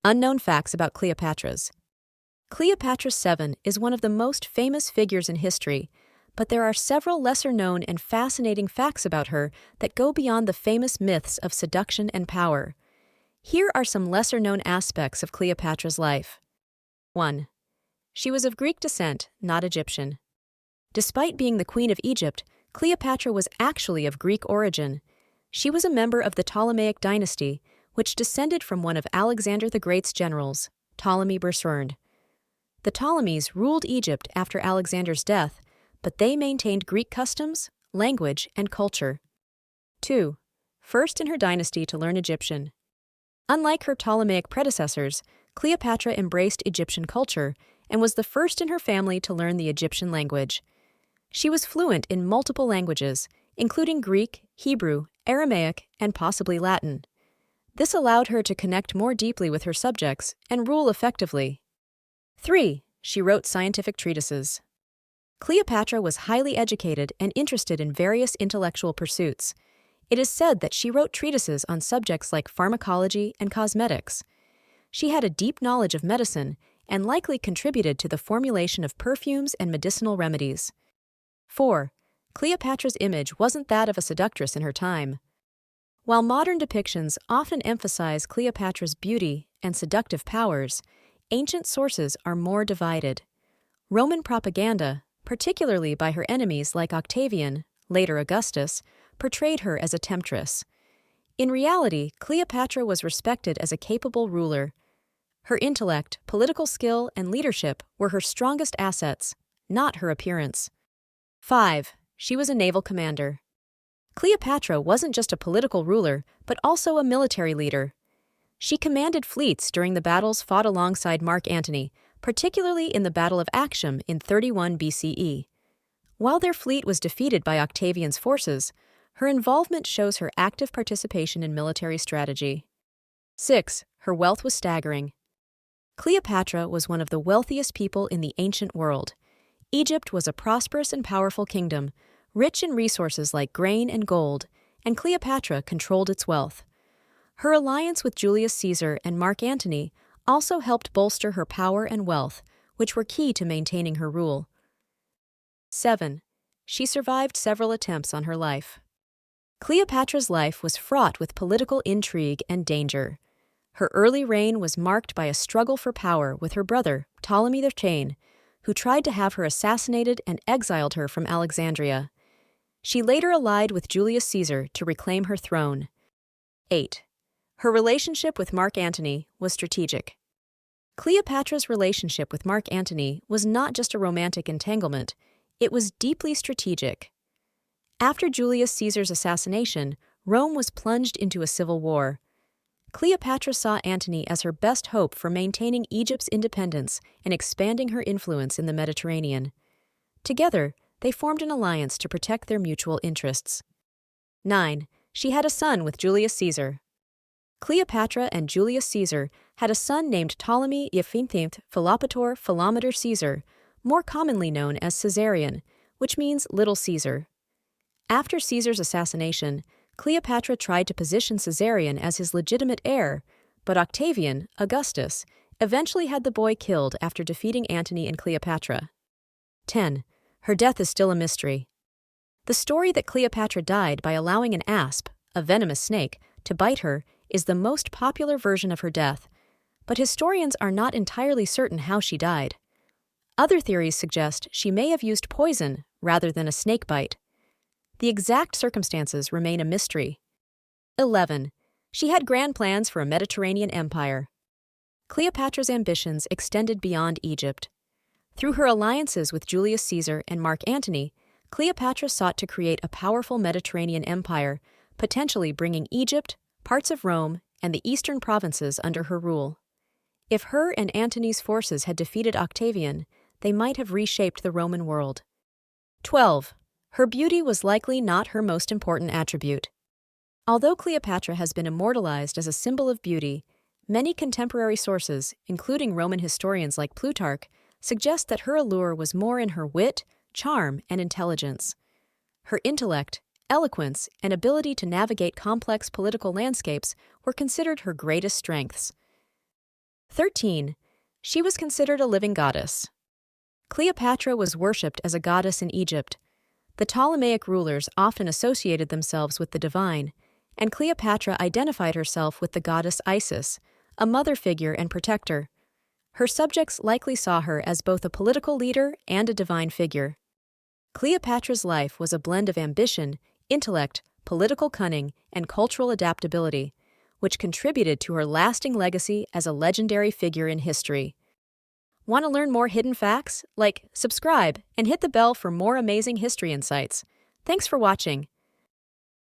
Unknown facts about Cleopatra's. Cleopatra VII is one of the most famous figures in history, but there are several lesser-known and fascinating facts about her that go beyond the famous myths of seduction and power. Here are some lesser-known aspects of Cleopatra's life. 1. She was of Greek descent, not Egyptian. Despite being the Queen of Egypt, Cleopatra was actually of Greek origin. She was a member of the Ptolemaic dynasty, which descended from one of Alexander the Great's generals, Ptolemy Bersernd. The Ptolemies ruled Egypt after Alexander's death, but they maintained Greek customs, language, and culture. 2. First in her dynasty to learn Egyptian. Unlike her Ptolemaic predecessors, Cleopatra embraced Egyptian culture and was the first in her family to learn the Egyptian language. She was fluent in multiple languages, including Greek, Hebrew, Aramaic, and possibly Latin. This allowed her to connect more deeply with her subjects and rule effectively. 3. She wrote scientific treatises. Cleopatra was highly educated and interested in various intellectual pursuits. It is said that she wrote treatises on subjects like pharmacology and cosmetics. She had a deep knowledge of medicine and likely contributed to the formulation of perfumes and medicinal remedies. 4. Cleopatra's image wasn't that of a seductress in her time. While modern depictions often emphasize Cleopatra's beauty and seductive powers, ancient sources are more divided. Roman propaganda, particularly by her enemies like Octavian, later Augustus, portrayed her as a temptress. In reality, Cleopatra was respected as a capable ruler. Her intellect, political skill, and leadership were her strongest assets, not her appearance. 5. She was a naval commander. Cleopatra wasn't just a political ruler, but also a military leader. She commanded fleets during the battles fought alongside Mark Antony, particularly in the Battle of Actium in 31 BCE. While their fleet was defeated by Octavian's forces, her involvement shows her active participation in military strategy. 6. Her wealth was staggering. Cleopatra was one of the wealthiest people in the ancient world. Egypt was a prosperous and powerful kingdom, rich in resources like grain and gold, and Cleopatra controlled its wealth. Her alliance with Julius Caesar and Mark Antony also helped bolster her power and wealth, which were key to maintaining her rule. 7. She survived several attempts on her life. Cleopatra's life was fraught with political intrigue and danger. Her early reign was marked by a struggle for power with her brother, Ptolemy the Chain, who tried to have her assassinated and exiled her from Alexandria. She later allied with Julius Caesar to reclaim her throne. 8. Her relationship with Mark Antony was strategic. Cleopatra's relationship with Mark Antony was not just a romantic entanglement, it was deeply strategic. After Julius Caesar's assassination, Rome was plunged into a civil war. Cleopatra saw Antony as her best hope for maintaining Egypt's independence and expanding her influence in the Mediterranean. Together, they formed an alliance to protect their mutual interests. 9. She had a son with Julius Caesar. Cleopatra and Julius Caesar had a son named Ptolemy XV Philopator Philometor Caesar, more commonly known as Caesarion, which means Little Caesar. After Caesar's assassination, Cleopatra tried to position Caesarion as his legitimate heir, but Octavian, Augustus, eventually had the boy killed after defeating Antony and Cleopatra. 10. Her death is still a mystery. The story that Cleopatra died by allowing an asp, a venomous snake, to bite her is the most popular version of her death, but historians are not entirely certain how she died. Other theories suggest she may have used poison rather than a snake bite. The exact circumstances remain a mystery. 11. She had grand plans for a Mediterranean empire. Cleopatra's ambitions extended beyond Egypt. Through her alliances with Julius Caesar and Mark Antony, Cleopatra sought to create a powerful Mediterranean empire, potentially bringing Egypt, parts of Rome, and the eastern provinces under her rule. If her and Antony's forces had defeated Octavian, they might have reshaped the Roman world. 12. Her beauty was likely not her most important attribute. Although Cleopatra has been immortalized as a symbol of beauty, many contemporary sources, including Roman historians like Plutarch, suggest that her allure was more in her wit, charm, and intelligence. Her intellect, eloquence, and ability to navigate complex political landscapes were considered her greatest strengths. 13. She was considered a living goddess. Cleopatra was worshipped as a goddess in Egypt. The Ptolemaic rulers often associated themselves with the divine, and Cleopatra identified herself with the goddess Isis, a mother figure and protector. Her subjects likely saw her as both a political leader and a divine figure. Cleopatra's life was a blend of ambition, intellect, political cunning, and cultural adaptability, which contributed to her lasting legacy as a legendary figure in history. Want to learn more hidden facts? Subscribe and hit the bell for more amazing history insights. Thanks for watching.